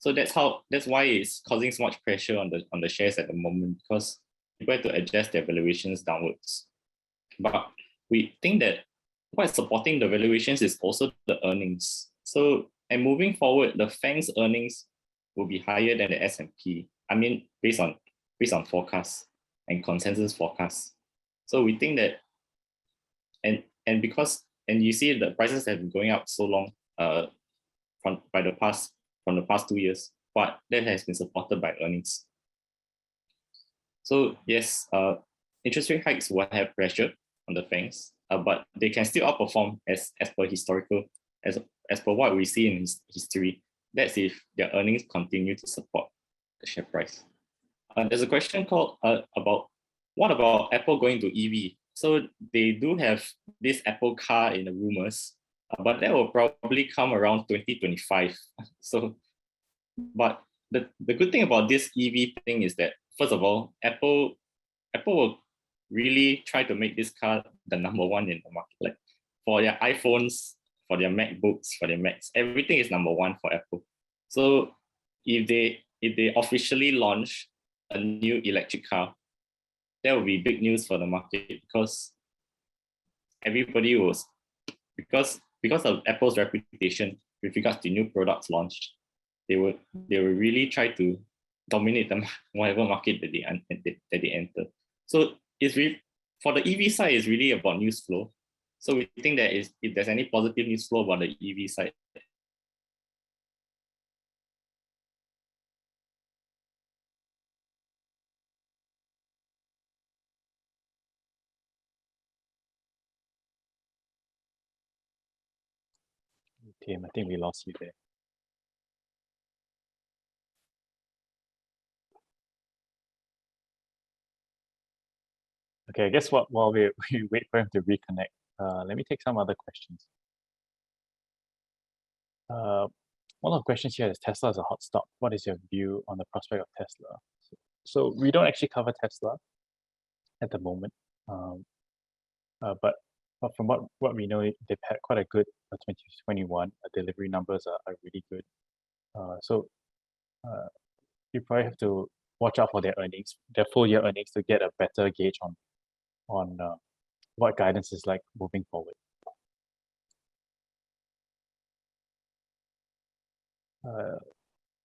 that's why it's causing so much pressure on the shares at the moment, because people have to adjust their valuations downwards. But we think that what's supporting the valuations is also the earnings. So, and moving forward, the FANG's earnings will be higher than the S&P. I mean, based on forecasts and consensus forecasts. So we think that, and you see the prices have been going up so long from the past 2 years, but that has been supported by earnings. So yes, interest rate hikes will have pressure on the FANGs, but they can still outperform as per historical, as per what we see in history. That's if their earnings continue to support the share price. There's a question called about what about Apple going to EV? So they do have this Apple car in the rumors, but that will probably come around 2025. So, but the good thing about this EV thing is that, first of all, Apple will really try to make this car the number one in the market. Like for their iPhones, for their MacBooks, for their Macs, everything is number one for Apple. So if they officially launch a new electric car, that will be big news for the market, because everybody was because of Apple's reputation with regards to new products launched, they will really try to dominate the whatever market that they enter. So it's really, for the EV side, it's really about news flow. So we think that if there's any positive news flow about the EV side, Tim, I think we lost you there. Okay, I guess while we wait for him to reconnect, let me take some other questions. One of the questions here is Tesla is a hot stock. What is your view on the prospect of Tesla? So we don't actually cover Tesla at the moment, but from what we know, they've had quite a good 2021. Delivery numbers are really good. So you probably have to watch out for their earnings, their full year earnings, to get a better gauge on what guidance is like moving forward.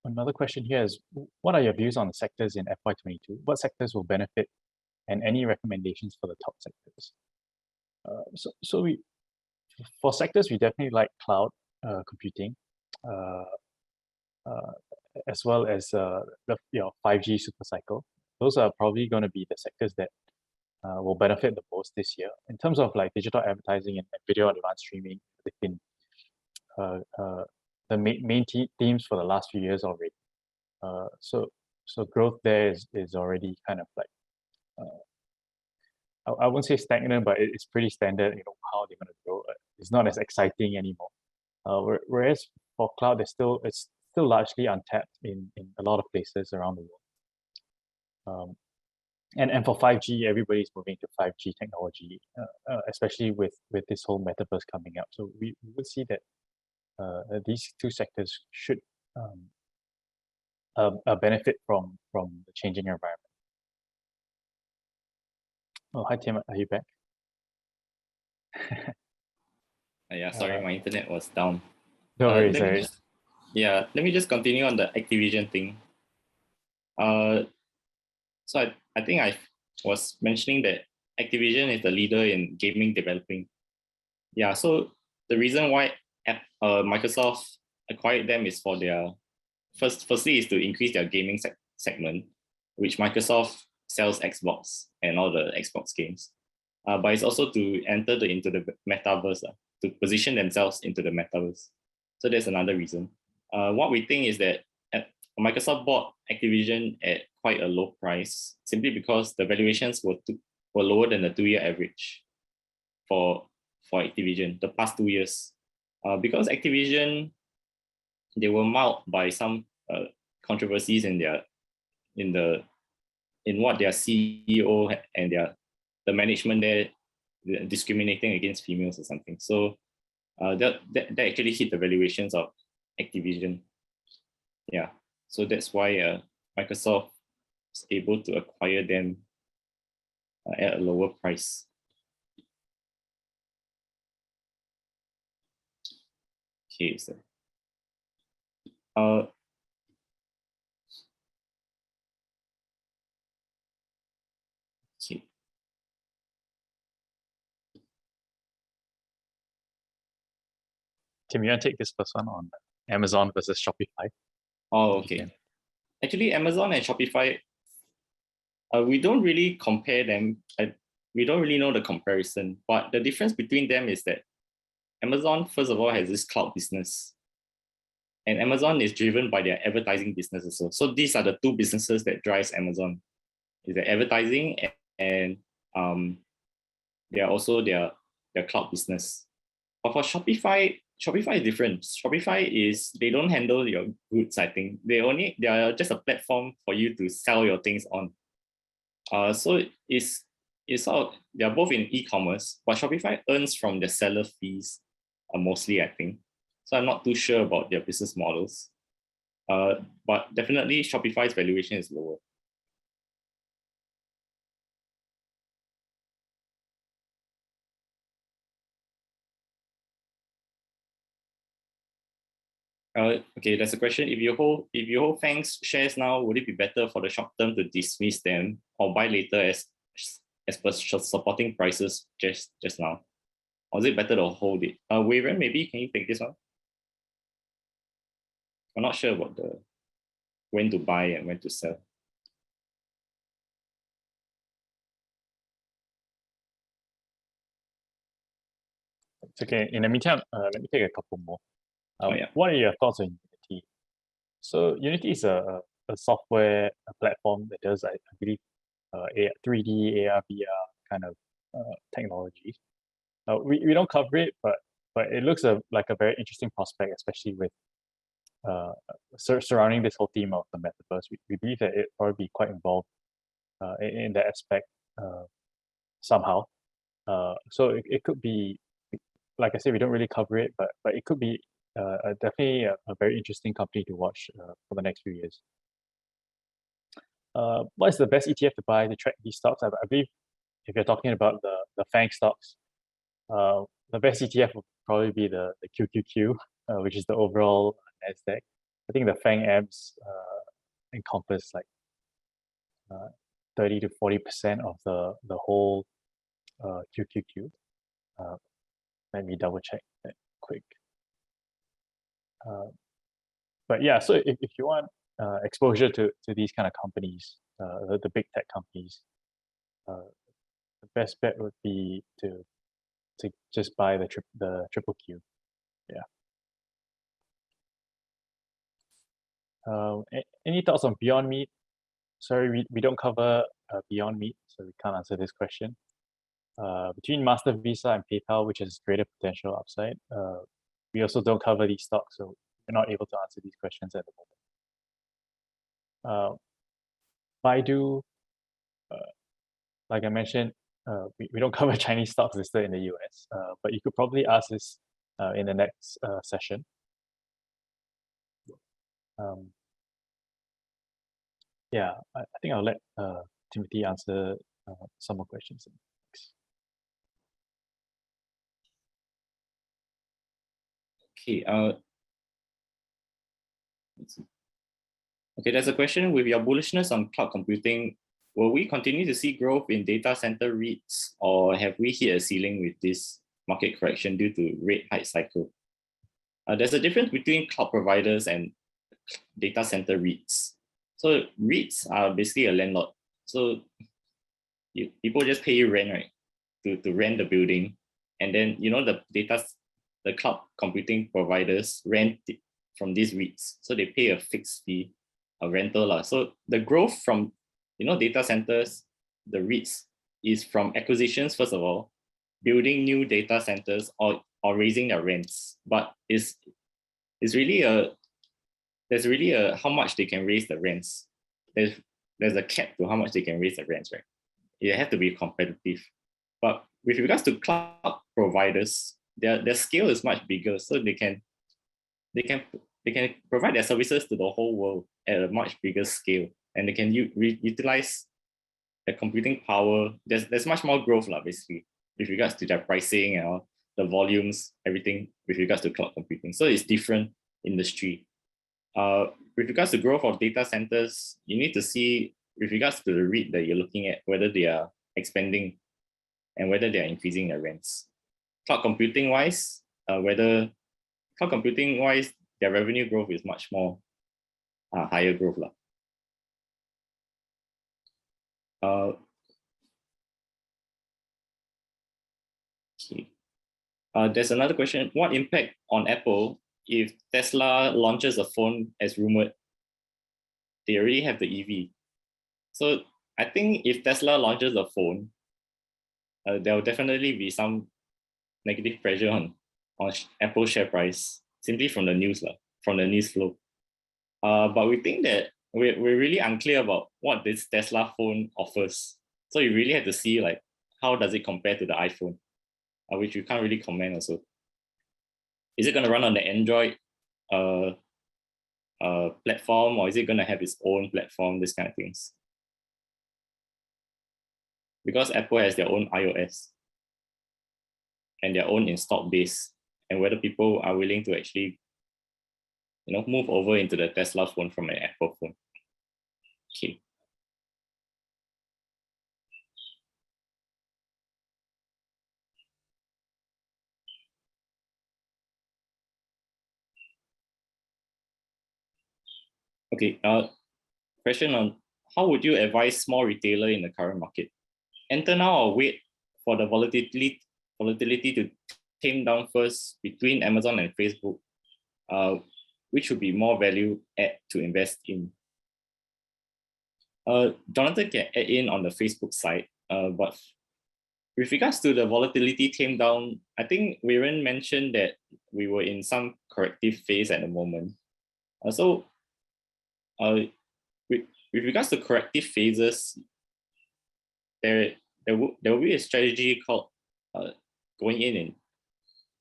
Another question here is, what are your views on the sectors in FY22? What sectors will benefit, and any recommendations for the top sectors? For sectors, we definitely like cloud computing, as well as the 5G super cycle. Those are probably going to be the sectors that will benefit the most this year. In terms of like digital advertising and video on demand streaming, they've been the main themes for the last few years already. So growth there is already kind of like, I wouldn't say stagnant, but it's pretty standard, how they're going to grow. It's not as exciting anymore. Whereas for cloud, it's still largely untapped in a lot of places around the world. And for 5G, everybody's moving to 5G technology, especially with this whole metaverse coming up. So we would see that these two sectors should benefit from the changing environment. Oh, hi Tim, are you back? Yeah, sorry, my internet was down. No worries, let me just continue on the Activision thing. So I think I was mentioning that Activision is the leader in gaming developing. Yeah, so the reason why Microsoft acquired them is for their firstly is to increase their gaming segment, which Microsoft sells Xbox and all the Xbox games. But it's also to enter into the metaverse, to position themselves into the metaverse. So that's another reason. What we think is that Microsoft bought Activision at quite a low price, simply because the valuations were lower than the 2-year average for Activision the past 2 years. Because Activision, they were marred by some controversies in what their CEO and the management there discriminating against females or something. So that actually hit the valuations of Activision. Yeah, so that's why Microsoft was able to acquire them at a lower price. Okay, so okay. Tim, you want to take this first one on Amazon versus Shopify? Oh, okay. Actually, Amazon and Shopify, we don't really compare them. We don't really know the comparison, but the difference between them is that Amazon, first of all, has this cloud business, and Amazon is driven by their advertising business also. So these are the two businesses that drives Amazon: is the advertising and they are also their cloud business. But for Shopify is different. Shopify is, they don't handle your goods, I think. They are just a platform for you to sell your things on. So it's all, they are both in e-commerce, but Shopify earns from the seller fees mostly, I think. So I'm not too sure about their business models. But definitely Shopify's valuation is lower. Okay, there's a question. If you hold FANG's shares now, would it be better for the short term to dismiss them or buy later as per supporting prices just now? Or is it better to hold it? Wei Ren, maybe can you take this one? I'm not sure about when to buy and when to sell. It's okay. In the meantime, let me take a couple more. What are your thoughts on Unity? So Unity is a software platform that does, I believe, 3D, AR, VR kind of technologies. We don't cover it, but it looks like a very interesting prospect, especially with surrounding this whole theme of the metaverse. We believe that it probably be quite involved in that aspect somehow. So it could be, like I said, we don't really cover it, but it could be definitely a very interesting company to watch for the next few years. What is the best ETF to buy to track these stocks? I believe if you're talking about the FANG stocks, the best ETF would probably be the QQQ, which is the overall Nasdaq. I think the FANG AMs encompass like 30 to 40% of the whole QQQ. Let me double check that quick. But yeah, so if you want exposure to these kind of companies, the big tech companies, the best bet would be to just buy the triple Q. Yeah. Any thoughts on Beyond Meat? Sorry, we don't cover Beyond Meat, so we can't answer this question. Between Master Visa and PayPal, which has greater potential upside, we also don't cover these stocks, so we're not able to answer these questions at the moment. Baidu, like I mentioned, we don't cover Chinese stocks listed in the US, but you could probably ask this in the next session. Yeah, I think I'll let Timothy answer some more questions. Okay. Let's see. Okay, there's a question: with your bullishness on cloud computing, will we continue to see growth in data center REITs, or have we hit a ceiling with this market correction due to rate hike cycle? There's a difference between cloud providers and data center REITs. So REITs are basically a landlord. So people just pay you rent, right, to rent the building, and then the cloud computing providers rent it from these REITs. So they pay a fixed fee, a rental. So the growth from data centers, the REITs, is from acquisitions, first of all, building new data centers or raising their rents. But there's really a how much they can raise the rents. There's a cap to how much they can raise the rents, right? It has to be competitive. But with regards to cloud providers, their scale is much bigger, so they can provide their services to the whole world at a much bigger scale, and they can utilize the computing power. There's much more growth, basically, with regards to their pricing and the volumes, everything with regards to cloud computing. So it's different industry. With regards to growth of data centers, you need to see, with regards to the REIT that you're looking at, whether they are expanding and whether they are increasing their rents. Cloud computing wise, their revenue growth is much more higher growth. Okay. There's another question: what impact on Apple if Tesla launches a phone as rumored? They already have the EV. So I think if Tesla launches a phone, there will definitely be some negative pressure on Apple share price, simply from the news flow. But we think that we're really unclear about what this Tesla phone offers. So you really have to see how does it compare to the iPhone, which you can't really comment also. Is it going to run on the Android platform, or is it going to have its own platform, this kind of things? Because Apple has their own iOS and their own installed base, and whether people are willing to actually move over into the Tesla phone from an Apple phone. Okay. Okay, question on how would you advise small retailer in the current market? Enter now or wait for the volatility to tame down first between Amazon and Facebook? which would be more value add to invest in. Jonathan can add in on the Facebook side, but with regards to the volatility came down, I think Weiren mentioned that we were in some corrective phase at the moment. With regards to corrective phases, there will be a strategy called going in and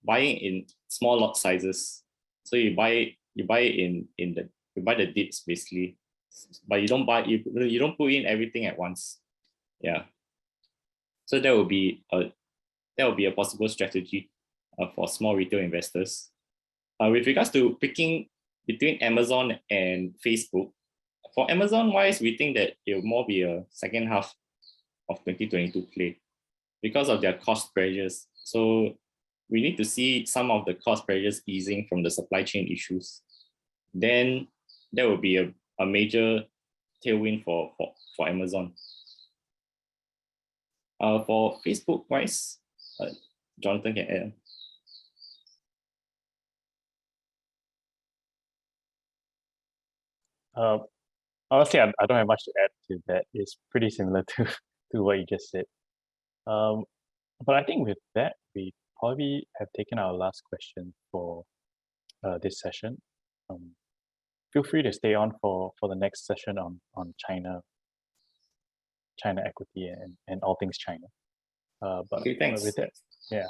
buying in small lot sizes. So you buy the dips basically, but you don't put in everything at once. Yeah. So that will be a possible strategy for small retail investors. With regards to picking between Amazon and Facebook, for Amazon wise, we think that it will more be a second half of 2022 play because of their cost pressures. So we need to see some of the cost pressures easing from the supply chain issues. Then there will be a major tailwind for Amazon. For Facebook wise, Jonathan can add. Honestly, I don't have much to add to that. It's pretty similar to what you just said. But I think with that, we probably have taken our last question for this session. Feel free to stay on for the next session on China equity and all things China. But Okay, thanks. with that, yeah,